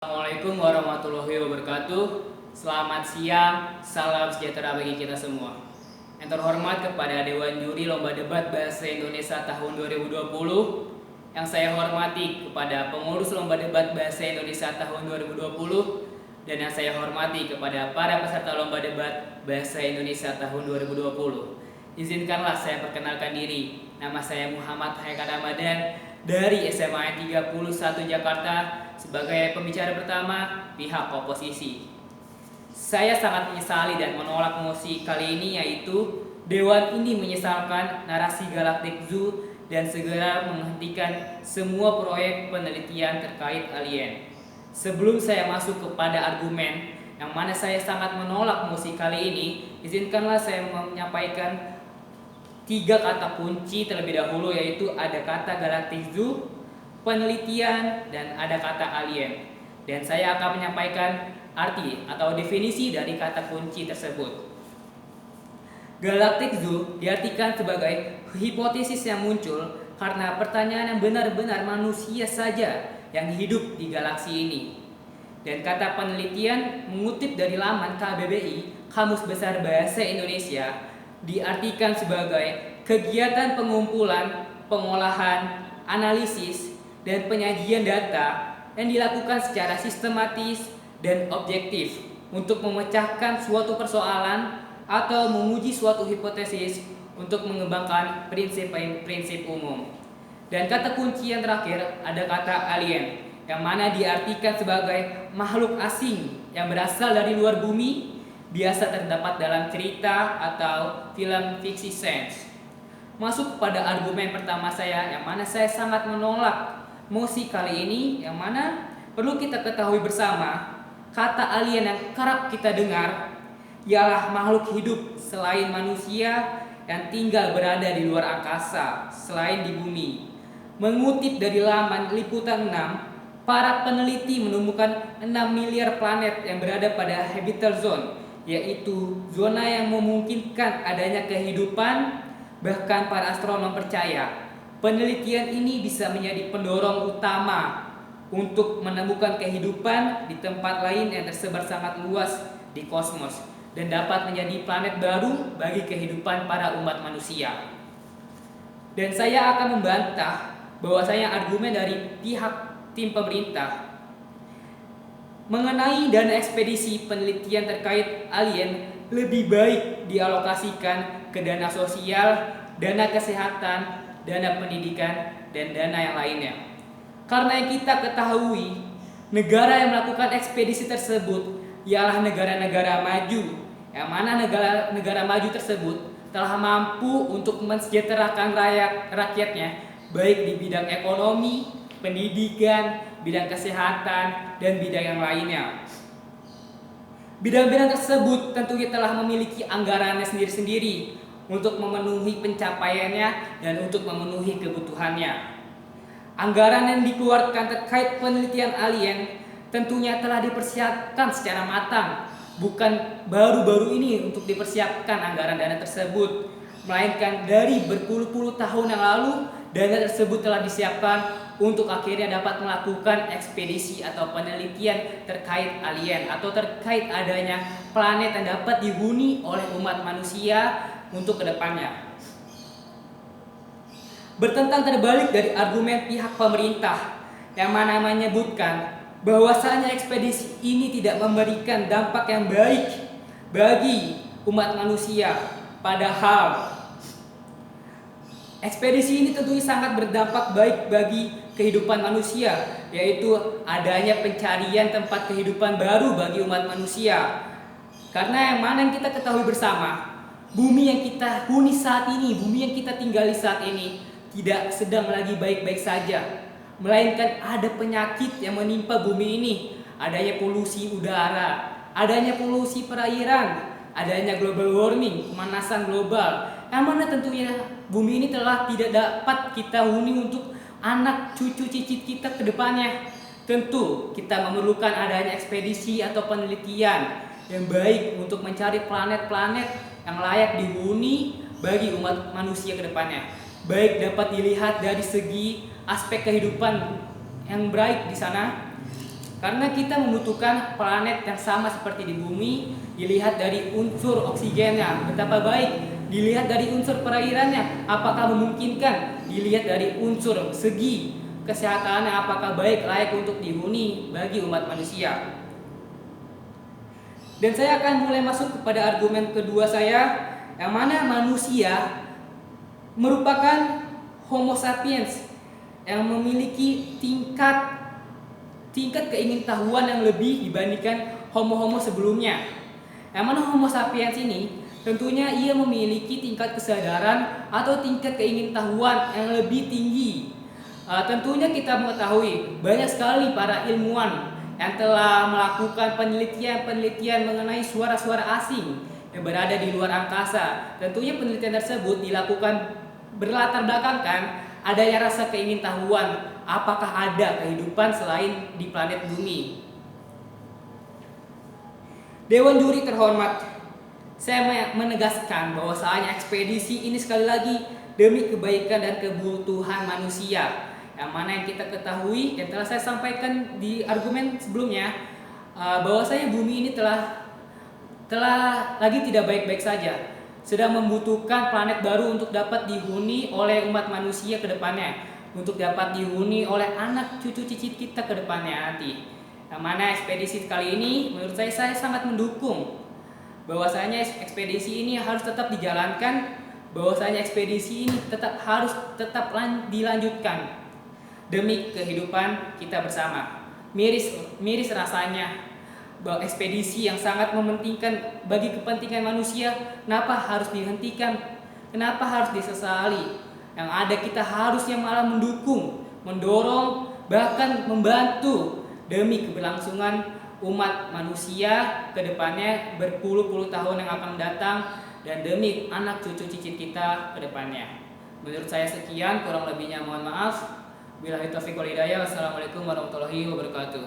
Assalamualaikum warahmatullahi wabarakatuh. Selamat siang, salam sejahtera bagi kita semua. Yang terhormat kepada Dewan Juri Lomba Debat Bahasa Indonesia tahun 2020, yang saya hormati kepada pengurus Lomba Debat Bahasa Indonesia tahun 2020, dan yang saya hormati kepada para peserta Lomba Debat Bahasa Indonesia tahun 2020. Izinkanlah saya perkenalkan diri. Nama saya Muhammad Haikal Ramadan dari SMA 31 Jakarta sebagai pembicara pertama pihak oposisi. Saya sangat menyesali dan menolak mosi kali ini, yaitu Dewan ini menyesalkan narasi Galactic Zoo dan segera menghentikan semua proyek penelitian terkait alien. Sebelum saya masuk kepada argumen yang mana saya sangat menolak mosi kali ini, izinkanlah saya menyampaikan 3 kata kunci terlebih dahulu, yaitu ada kata Galactic Zoo, penelitian, dan ada kata alien. Dan saya akan menyampaikan arti atau definisi dari kata kunci tersebut. Galactic Zoo diartikan sebagai hipotesis yang muncul karena pertanyaan yang benar-benar manusia saja yang hidup di galaksi ini. Dan kata penelitian mengutip dari laman KBBI, Kamus Besar Bahasa Indonesia, diartikan sebagai kegiatan pengumpulan, pengolahan, analisis, dan penyajian data yang dilakukan secara sistematis dan objektif untuk memecahkan suatu persoalan atau menguji suatu hipotesis untuk mengembangkan prinsip-prinsip umum. Dan kata kunci yang terakhir ada kata alien, yang mana diartikan sebagai makhluk asing yang berasal dari luar bumi, biasa terdapat dalam cerita atau film fiksi sains. Masuk pada argumen pertama saya, yang mana saya sangat menolak mosi kali ini, yang mana perlu kita ketahui bersama, kata alien yang kerap kita dengar ialah makhluk hidup selain manusia yang tinggal berada di luar angkasa selain di bumi. Mengutip dari laman Liputan 6, para peneliti menemukan 6 miliar planet yang berada pada habitable zone, yaitu zona yang memungkinkan adanya kehidupan. Bahkan para astronom percaya penelitian ini bisa menjadi pendorong utama untuk menemukan kehidupan di tempat lain yang tersebar sangat luas di kosmos dan dapat menjadi planet baru bagi kehidupan para umat manusia. Dan saya akan membantah bahwasanya argumen dari pihak tim pemerintah mengenai dana ekspedisi penelitian terkait alien lebih baik dialokasikan ke dana sosial, dana kesehatan, dana pendidikan, dan dana yang lainnya. Karena yang kita ketahui, negara yang melakukan ekspedisi tersebut ialah negara-negara maju, yang mana negara maju tersebut telah mampu untuk mensejahterakan rakyatnya, baik di bidang ekonomi, pendidikan, bidang kesehatan, dan bidang yang lainnya. Bidang-bidang tersebut tentunya telah memiliki anggarannya sendiri-sendiri untuk memenuhi pencapaiannya dan untuk memenuhi kebutuhannya. Anggaran yang dikeluarkan terkait penelitian alien tentunya telah dipersiapkan secara matang, bukan baru-baru ini untuk dipersiapkan anggaran dana tersebut, melainkan dari berpuluh-puluh tahun yang lalu dana tersebut telah disiapkan untuk akhirnya dapat melakukan ekspedisi atau penelitian terkait alien atau terkait adanya planet yang dapat dihuni oleh umat manusia untuk kedepannya. Bertentang terbalik dari argumen pihak pemerintah yang mana menyebutkan bahwasanya ekspedisi ini tidak memberikan dampak yang baik bagi umat manusia, padahal ekspedisi ini tentunya sangat berdampak baik bagi kehidupan manusia, yaitu adanya pencarian tempat kehidupan baru bagi umat manusia. Karena yang mana yang kita ketahui bersama, bumi yang kita huni saat ini, bumi yang kita tinggali saat ini tidak sedang lagi baik-baik saja, melainkan ada penyakit yang menimpa bumi ini. Adanya polusi udara, adanya polusi perairan, adanya global warming, pemanasan global, yang mana tentunya bumi ini telah tidak dapat kita huni untuk anak cucu cicit kita ke depannya. Tentu kita memerlukan adanya ekspedisi atau penelitian yang baik untuk mencari planet-planet yang layak dihuni bagi umat manusia ke depannya. Baik dapat dilihat dari segi aspek kehidupan yang baik di sana, Karena kita membutuhkan planet yang sama seperti di bumi, dilihat dari unsur oksigennya, betapa baik, dilihat dari unsur perairannya, apakah memungkinkan, dilihat dari unsur segi kesehatannya, apakah baik layak untuk dihuni bagi umat manusia. Dan saya akan mulai masuk kepada argumen kedua saya, yang mana manusia merupakan Homo sapiens yang memiliki tingkat keingintahuan yang lebih dibandingkan homo-homo sebelumnya. Yang mana Homo sapiens ini tentunya ia memiliki tingkat kesadaran atau tingkat keingintahuan yang lebih tinggi. Tentunya kita mengetahui banyak sekali para ilmuwan yang telah melakukan penelitian mengenai suara-suara asing yang berada di luar angkasa. Tentunya penelitian tersebut dilakukan berlatar belakangkan adanya rasa keingintahuan apakah ada kehidupan selain di planet bumi. Dewan juri terhormat, saya menegaskan bahwasanya ekspedisi ini sekali lagi demi kebaikan dan kebutuhan manusia. Yang mana yang kita ketahui dan telah saya sampaikan di argumen sebelumnya, bahwasanya bumi ini telah lagi tidak baik-baik saja, sedang membutuhkan planet baru untuk dapat dihuni oleh umat manusia ke depannya, untuk dapat dihuni oleh anak cucu cicit kita ke depannya nanti. Yang mana ekspedisi kali ini menurut saya sangat mendukung bahwasanya ekspedisi ini harus tetap dijalankan, bahwasanya ekspedisi ini harus tetap dilanjutkan demi kehidupan kita bersama. Miris rasanya bahwa ekspedisi yang sangat mementingkan bagi kepentingan manusia, kenapa harus dihentikan? Kenapa harus disesali? Yang ada kita harusnya malah mendukung, mendorong, bahkan membantu demi keberlangsungan umat manusia ke depannya berpuluh-puluh tahun yang akan datang dan demi anak cucu cicit kita ke depannya. Menurut saya sekian, kurang lebihnya mohon maaf. Billahi taufiq wal hidayah. Wassalamualaikum warahmatullahi wabarakatuh.